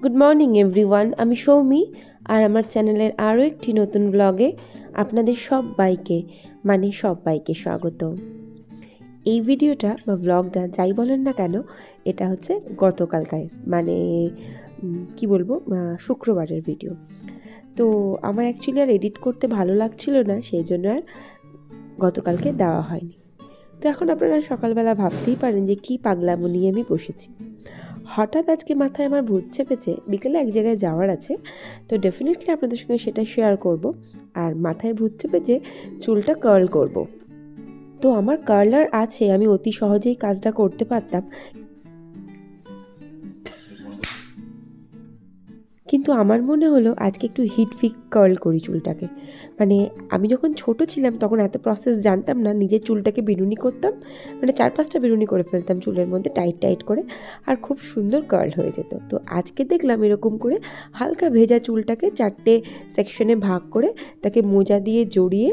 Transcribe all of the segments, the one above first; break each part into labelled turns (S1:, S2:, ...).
S1: Good morning everyone, আমি সৌমি আর আমার চ্যানেলের আরও একটি নতুন ব্লগে আপনাদের সবাইকে স্বাগত। এই ভিডিওটা বা ব্লগটা যাই বলেন না কেন, এটা হচ্ছে গতকালকার কি বলবো শুক্রবারের ভিডিও। তো আমার অ্যাকচুয়ালি আর এডিট করতে ভালো লাগছিল না, সেই জন্য আর গতকালকে দেওয়া হয়নি। তো এখন আপনারা সকালবেলা ভাবতেই পারেন যে কী পাগলামো নিয়ে আমি বসেছি। হঠাৎ আজকে মাথায় আমার ভূত চেপেছে, বিকেলে এক জায়গায় যাওয়ার আছে, তো ডেফিনেটলি আপনাদের সঙ্গে সেটা শেয়ার করব। আর মাথায় ভূত চেপেছে চুলটা কার্ল করব। তো আমার কার্লার আছে, আমি অতি সহজেই কাজটা করতে পারতাম, কিন্তু আমার মনে হলো আজকে একটু হিট কার্ল করি চুলটাকে। আমি যখন ছোট ছিলাম তখন এত প্রসেস জানতাম না, নিজের চুলটাকে বিনুনি করতাম, 4-5টা বিনুনি করে ফেলতাম চুলের মধ্যে টাইট করে, আর খুব সুন্দর কার্ল হয়ে যেত। তো আজকে দেখলাম এরকম করে হালকা ভেজা চুলটাকে 4টে সেকশনে ভাগ করে তাকে মোজা দিয়ে জড়িয়ে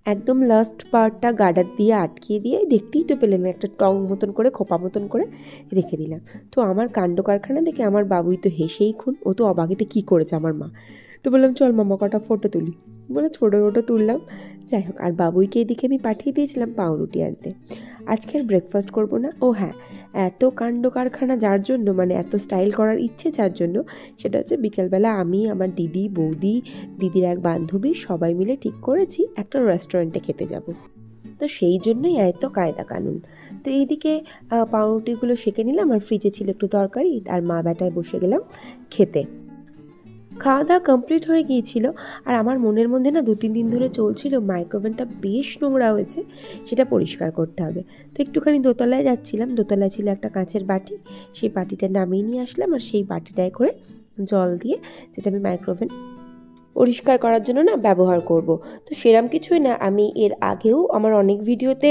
S1: একদম লাস্ট পার্টটা গার্ডার দিয়ে আটকিয়ে দিয়ে, দেখতেই তো পেলেন একটা টং মতন করে খোপা মতন করে রেখে দিলাম। তো আমার কাণ্ড কারখানা দেখে আমার বাবুই তো হেসেই খুন, ও তো অবাকেটে কী করেছে আমার মা। তো বললাম চল মামা কটা ফটো তুলি, বলে ফটো তুললাম। যাই হোক, আর বাবুইকে এদিকে আমি পাঠিয়ে দিয়েছিলাম পাউরুটি আনতে। আজকে আর ব্রেকফাস্ট করবো না। ও হ্যাঁ, এত কাণ্ড কারখানা যার জন্য, এত স্টাইল করার ইচ্ছে যার জন্য, সেটা হচ্ছে বিকেলবেলা আমি, আমার দিদি, বৌদি, দিদির এক বান্ধবী সবাই মিলে ঠিক করেছি একটা রেস্টুরেন্টে খেতে যাব। তো সেই জন্যই এত কায়দা কানুন। তো এইদিকে পাউরুটিগুলো সেঁকে নিলাম, আর ফ্রিজে ছিল একটু তরকারি, আর মা বেটায় বসে গেলাম খেতে। খাওয়া দাওয়া কমপ্লিট হয়ে গিয়েছিল, আর আমার মনের মধ্যে না 2-3 দিন ধরে চলছিল মাইক্রোওভেনটা বেশ নোংরা হয়েছে, সেটা পরিষ্কার করতে হবে। তো একটুখানি দোতলায় যাচ্ছিলাম, দোতলায় ছিল একটা কাঁচের বাটি, সেই বাটিটা নামিয়ে নিয়ে আসলাম, আর সেই বাটিটায় করে জল দিয়ে, যেটা আমি মাইক্রোওভেন পরিষ্কার করার জন্য ব্যবহার করব। তো সেরম কিছুই না, আমি এর আগেও আমার অনেক ভিডিওতে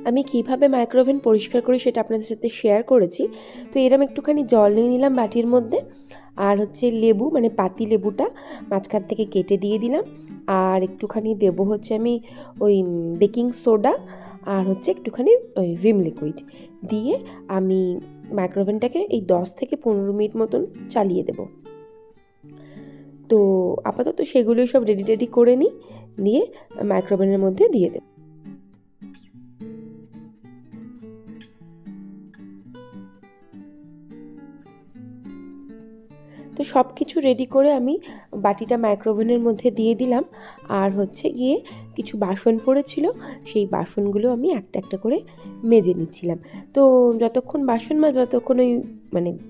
S1: আমি কিভাবে মাইক্রোওভেন পরিষ্কার করি সেটা আপনাদের সাথে শেয়ার করেছি। তো এরম একটুখানি জল নিয়ে নিলাম বাটির মধ্যে, আর হচ্ছে লেবু, পাতি লেবুটা মাঝখান থেকে কেটে দিয়ে দিলাম, আর একটুখানি দেবো হচ্ছে আমি ওই বেকিং সোডা, আর হচ্ছে একটুখানি ওই ভিম লিকুইড দিয়ে আমি মাইক্রোওভেনটাকে এই 10 থেকে 15 মিনিট মতন চালিয়ে দেব। তো আপাতত সেগুলোই সব রেডি করে নিয়ে মাইক্রোওভেনের মধ্যে দিয়ে দেব। তো সব কিছু রেডি করে আমি বাটিটা মাইক্রোওভেনের মধ্যে দিয়ে দিলাম, আর হচ্ছে গিয়ে কিছু বাসন পড়েছিল, সেই বাসনগুলো আমি একটা করে মেজে নিচ্ছিলাম। তো যতক্ষণ বাসন মাজবো ততক্ষণ ওই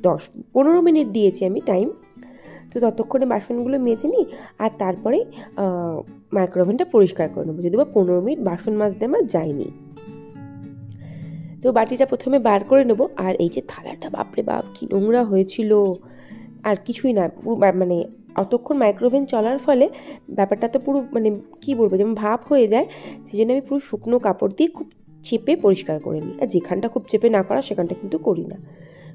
S1: 10-15 মিনিট দিয়েছি আমি টাইম। তো ততক্ষণে বাসনগুলো মেজে নিই, আর তারপরে মাইক্রোওভেনটা পরিষ্কার করে নেবো, যদি বা 15 মিনিট বাসন মাজতে আমার যায়নি। তো বাটিটা প্রথমে বার করে নেবো, আর এই যে থালাটা, বাপরে বাপ কি নোংরা হয়েছিল। আর কিছুই না, অতক্ষণ মাইক্রোওভেন চলার ফলে ব্যাপারটা তো পুরো কি বলবো, যেমন ভাপ হয়ে যায়, সেই জন্য আমি পুরো শুকনো কাপড় দিয়ে খুব চেপে পরিষ্কার করে নিই। আর যেখানটা খুব চেপে না করা সেখানটা কিন্তু করি না।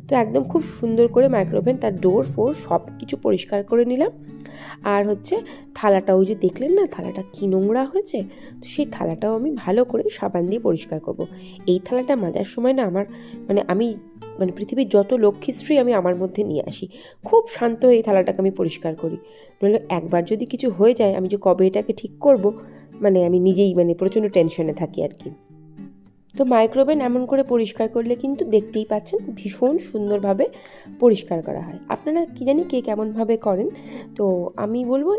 S1: তো একদম খুব সুন্দর করে মাইক্রোওভেন, তার ডোর সব কিছু পরিষ্কার করে নিলাম। আর হচ্ছে থালাটা, ওই যে দেখলেন না থালাটা কি নোংরা হয়েছে, তো সেই থালাটাও আমি ভালো করে সাবান দিয়ে পরিষ্কার করব। এই থালাটা মাজার সময় না আমার আমি পৃথিবীর যত লক্ষ্মীশ্রী আমি আমার মধ্যে নিয়ে আসি, খুব শান্ত হয়ে এই থালাটাকে আমি পরিষ্কার করি। নইলে একবার যদি কিছু হয়ে যায়, আমি যে কবে এটাকে ঠিক করব, আমি নিজেই প্রচণ্ড টেনশনে থাকি আর কি। তো মাইক্রোওভেন এমন করে পরিষ্কার করলে কিন্তু দেখতেই পাচ্ছেন ভীষণ সুন্দরভাবে পরিষ্কার করা হয়। আপনারা কি জানি কে কেমনভাবে করেন, তো আমি বলবো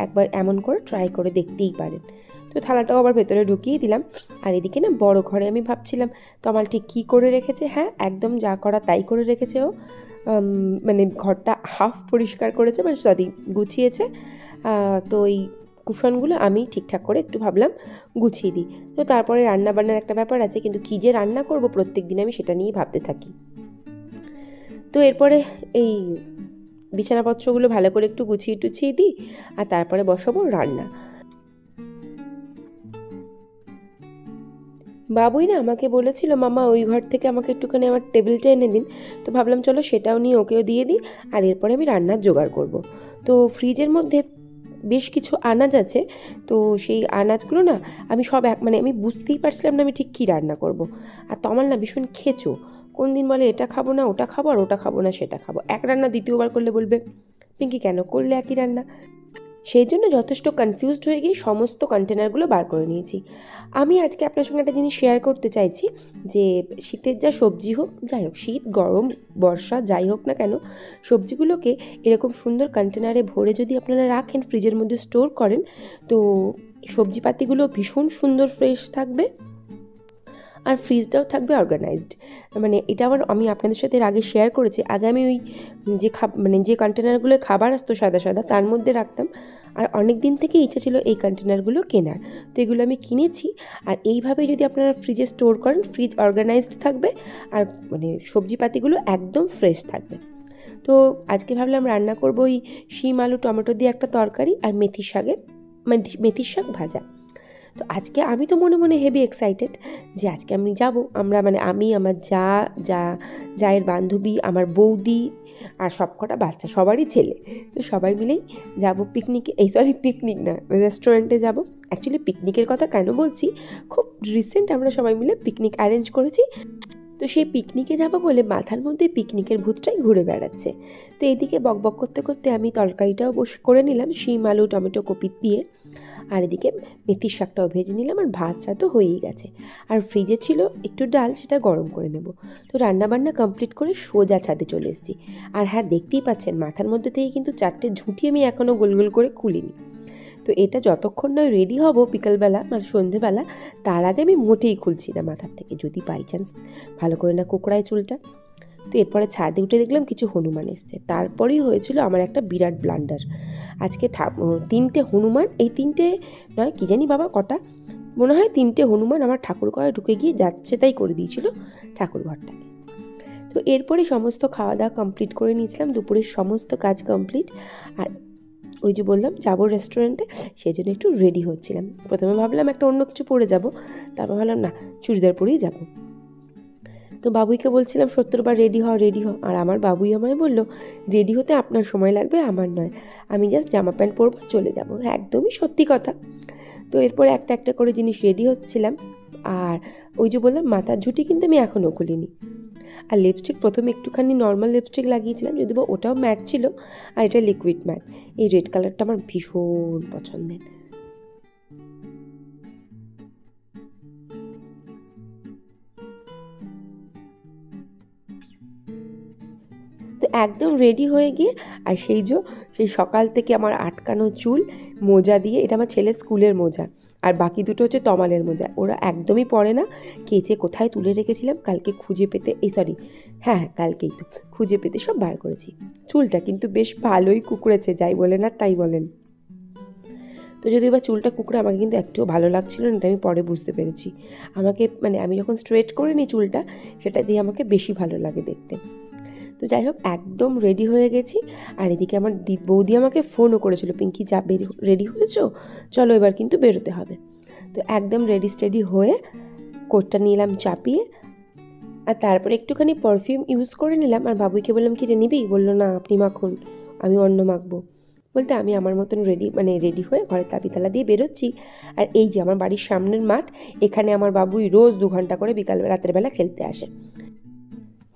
S1: একবার এমন করে ট্রাই করে দেখতেই পারেন। তো থালাটাও আবার ভেতরে ঢুকিয়ে দিলাম। আর এদিকে বড় ঘরে আমি ভাবছিলাম তমাল ঠিক কী করে রেখেছে। হ্যাঁ, একদম যা করা তাই করে রেখেছে ও। ঘরটা হাফ পরিষ্কার করেছে, গুছিয়েছে। তো এই কুশনগুলো আমি ঠিকঠাক করে একটু ভাবলাম গুছিয়ে দিই। তো তারপরে রান্না বান্নার একটা ব্যাপার আছে, কিন্তু কী যে রান্না করব প্রত্যেক দিন আমি সেটা নিয়েই ভাবতে থাকি। তো এরপরে এই বিছানাপত্রগুলো ভালো করে একটু গুছিয়ে দিই, আর তারপরে বসাবো রান্না। বাবুই আমাকে বলেছিল মামা ওই ঘর থেকে আমাকে একটুখানি আমার টেবিলটা এনে দিন। তো ভাবলাম চলো সেটাও নিয়ে ওকেও দিয়ে দিই, আর এরপরে আমি রান্নার জোগাড় করব। তো ফ্রিজের মধ্যে বেশ কিছু আনাজ আছে, তো সেই আনাজগুলো আমি সব আমি বুঝতেই পারছিলাম না আমি ঠিক কী রান্না করব। আর তমাল ভীষণ খেচো, কোন দিন বলে এটা খাবো না ওটা খাবো, আর ওটা খাবো না সেটা খাবো। এক রান্না দ্বিতীয়বার করলে বলবে পিঙ্কি কেন করলে একই রান্না। সেই জন্য যথেষ্ট কনফিউজড হয়ে গিয়ে সমস্ত কন্টেনারগুলো বার করে নিয়েছি। আমি আজকে আপনার সঙ্গে একটা জিনিস শেয়ার করতে চাইছি যে শীতের যা সবজি হোক, যাই হোক শীত গরম বর্ষা যাই হোক না কেন, সবজিগুলোকে এরকম সুন্দর কন্টেনারে ভরে যদি আপনারা রাখেন, ফ্রিজের মধ্যে স্টোর করেন, তো সবজিপাতিগুলো ভীষণ সুন্দর ফ্রেশ থাকবে আর ফ্রিজটাও থাকবে অর্গানাইজড। মানে এটা আমি আপনাদের সাথে এর আগে শেয়ার করেছি। আগে আমি ওই যে কন্টেনারগুলো খাবার আসতো সাদা সাদা তার মধ্যে রাখতাম, আর অনেক দিন থেকে ইচ্ছা ছিল এই কন্টেনারগুলো কেনার, তো এগুলো আমি কিনেছি। আর এইভাবে যদি আপনারা ফ্রিজে স্টোর করেন, ফ্রিজ অর্গানাইজড থাকবে আর মানে সবজিপাতিগুলো একদম ফ্রেশ থাকবে। তো আজকে ভাবলাম রান্না করবো ওই শিম আলু টমেটো দিয়ে একটা তরকারি আর মেথির শাক ভাজা। তো আজকে আমি তো মনে মনে হেভি এক্সাইটেড যে আজকে আমি আমার জায়ের বান্ধবী, আমার বৌদি আর সবকটা বাচ্চা, সবারই ছেলে, তো সবাই মিলেই যাব পিকনিকে। পিকনিক না, রেস্টুরেন্টে যাব। অ্যাকচুয়ালি পিকনিকের কথা কেন বলছি, খুব রিসেন্ট আমরা সবাই মিলে পিকনিক অ্যারেঞ্জ করেছি। তো সেই পিকনিকে যাব বলে মাথার মধ্যে পিকনিকের ভূতটাই ঘুরে বেড়াচ্ছে। তো এইদিকে বকবক করতে করতে আমি তরকারিটাও করে নিলাম শিম আলু টমেটো কপি দিয়ে, আর এদিকে মেথির শাকটাও ভেজে নিলাম, আর ভাতটা তো হয়েই গেছে। আর ফ্রিজে ছিল একটু ডাল, সেটা গরম করে নেব। তো রান্নাবান্না কমপ্লিট করে সোজা ছাদে চলে এসেছি। আর হ্যাঁ, দেখতেই পাচ্ছেন মাথার মধ্যে থেকে কিন্তু 4টে ঝুঁটি আমি এখনও গোল গোল করে খুলিনি। তো এটা যতক্ষণ নয় রেডি হব বিকালবেলা মানে সন্ধেবেলা, তার আগে আমি মোটেই খুলছি না মাথার থেকে, যদি বাই চান্স ভালো করে না কোঁকড়ায় চুলটা। তো এরপরে ছাদে উঠে দেখলাম কিছু হনুমান এসছে। তারপরেই হয়েছিল আমার একটা বিরাট ব্লান্ডার। আজকে 3টে হনুমান, এই 3টে নয় কি জানি বাবা কটা, মনে হয় 3টে হনুমান আমার ঠাকুর ঘরে ঢুকে গিয়ে যাচ্ছে তাই করে দিয়েছিল ঠাকুর ঘরটাকে। তো এরপরে সমস্ত খাওয়া দাওয়া কমপ্লিট করে নিয়েছিলাম, দুপুরের সমস্ত কাজ কমপ্লিট। আর ওই যে বললাম যাবো রেস্টুরেন্টে, সেই জন্য একটু রেডি হচ্ছিলাম। প্রথমে ভাবলাম একটা অন্য কিছু পরে যাব, তারপর ভাবলাম না, চুড়িদার পরেই যাব। তো বাবুইকে বলছিলাম 70 বার রেডি হ। আর আমার বাবুই আমায় বললো রেডি হতে আপনার সময় লাগবে, আমার নয়, আমি জাস্ট জামা প্যান্ট পরবো চলে যাবো। হ্যাঁ, একদমই সত্যি কথা। তো এরপরে একটা একটা করে জিনিস রেডি হচ্ছিলাম। আর ওই যে বললাম মাথার ঝুঁটি কিন্তু আমি এখনও খুলিনি। আর লিপস্টিক প্রথমে একটুখানি নর্মাল লিপস্টিক লাগিয়েছিলাম, যদিও বা ওটাও ম্যাট ছিল, আর এটা লিকুইড ম্যাট। এই রেড কালারটা আমার ভীষণ পছন্দের। তো একদম রেডি হয়ে গিয়ে, আর সেই সকাল থেকে আমার আটকানো চুল, মোজা দিয়ে, এটা আমার ছেলের স্কুলের মোজা, আর বাকি দুটো হচ্ছে তমালের মোজা, ওরা একদমই পরে না। কেচে কোথায় তুলে রেখেছিলাম, কালকে খুঁজে পেতে, হ্যাঁ কালকেই তো খুঁজে পেতে সব বার করেছি। চুলটা কিন্তু বেশ ভালোই কুকড়েছে, যাই বলেন আর তাই বলেন। তো যদি বা চুলটা কুকড়ে, আমাকে কিন্তু একটুও ভালো লাগছিল না, এটা আমি পরে বুঝতে পেরেছি। আমি যখন স্ট্রেট করে নিই চুলটা, সেটা দিয়ে আমাকে বেশি ভালো লাগে দেখতে। তো যাই হোক, একদম রেডি হয়ে গেছি। আর এদিকে আমার বৌদি আমাকে ফোনও করেছিল, পিঙ্কি যা রেডি হয়েছো, চলো এবার কিন্তু বেরোতে হবে। তো একদম রেডি হয়ে কোটটা নিলাম চাপিয়ে, আর তারপরে একটুখানি পারফিউম ইউজ করে নিলাম। আর বাবুইকে বললাম কি রে নিবি, বললো না আপনি মাখুন, আমি অন্য মাখবো। বলতে আমি আমার মতন রেডি হয়ে ঘরের তালা দিয়ে বেরোচ্ছি। আর এই যে আমার বাড়ির সামনের মাঠ, এখানে আমার বাবুই রোজ 2 ঘন্টা করে রাতের বেলা খেলতে আসে।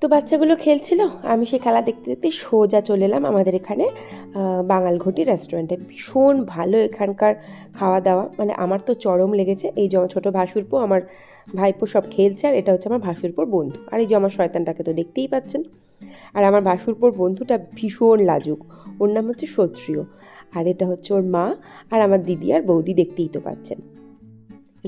S1: তো বাচ্চাগুলো খেলছিল, আমি সে খেলা দেখতে দেখতে সোজা চলে এলাম আমাদের এখানে বাঙালঘটি রেস্টুরেন্টে। ভীষণ ভালো এখানকার খাওয়া দাওয়া, মানে আমার তো চরম লেগেছে। এই যে আমার ছোটো ভাসুরপো, আমার ভাইপো সব খেলছে, আর এটা হচ্ছে আমার ভাসুরপোর বন্ধু, আর এই যে আমার শয়তানটাকে তো দেখতেই পাচ্ছেন। আর আমার ভাসুরপোর বন্ধুটা ভীষণ লাজুক, ওর নাম হচ্ছে সত্রিয়, আর এটা হচ্ছে ওর মা, আর আমার দিদি আর বৌদি, দেখতেই তো পাচ্ছেন।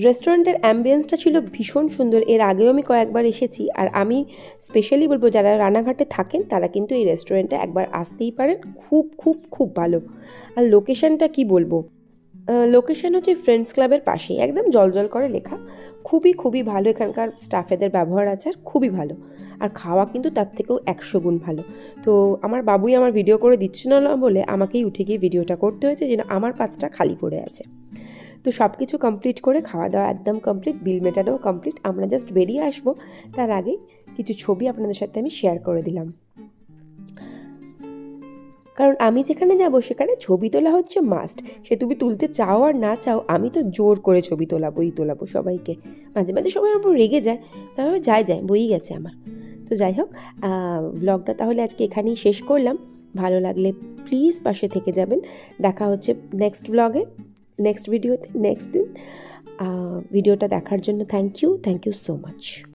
S1: রেস্টুরেন্টের অ্যাম্বিয়েন্সটা ছিল ভীষণ সুন্দর। এর আগেও আমি কয়েকবার এসেছি, আর আমি স্পেশালি বলবো যারা রানাঘাটে থাকেন তারা কিন্তু এই রেস্টুরেন্টে একবার আসতেই পারেন। খুব খুব খুব ভালো। আর লোকেশানটা কি বলবো, লোকেশান হচ্ছে ফ্রেন্ডস ক্লাবের পাশেই, একদম জল করে লেখা। খুবই খুবই ভালো, এখানকার স্টাফেদের ব্যবহার আচার খুবই ভালো, আর খাওয়া কিন্তু তার থেকেও 100 গুণ ভালো। তো আমার বাবুই আমার ভিডিও করে দিচ্ছিল না বলে আমাকেই উঠে গিয়ে ভিডিওটা করতে হয়েছে, যেন আমার পাতটা খালি পড়ে আছে। তো সব কিছু কমপ্লিট করে, খাওয়া দাওয়া একদম কমপ্লিট, বিল মেটানোও কমপ্লিট, আমরা জাস্ট বেরিয়ে আসবো। তার আগে কিছু ছবি আপনাদের সাথে আমি শেয়ার করে দিলাম, কারণ আমি যেখানে যাব সেখানে ছবি তোলা হচ্ছে মাস্ট। সে তুমি তুলতে চাও আর না চাও, আমি তো জোর করে ছবি তোলাবো সবাইকে। মাঝে মাঝে সবাই আমার রেগে যায়, তারপরে যাই বই গেছে আমার। তো যাই হোক, ব্লগটা তাহলে আজকে এখানেই শেষ করলাম। ভালো লাগলে প্লিজ পাশে থেকে যাবেন। দেখা হচ্ছে নেক্সট ব্লগে, নেক্সট ভিডিওতে, নেক্সট দিন। ভিডিওটা দেখার জন্য থ্যাংক ইউ সো মাচ।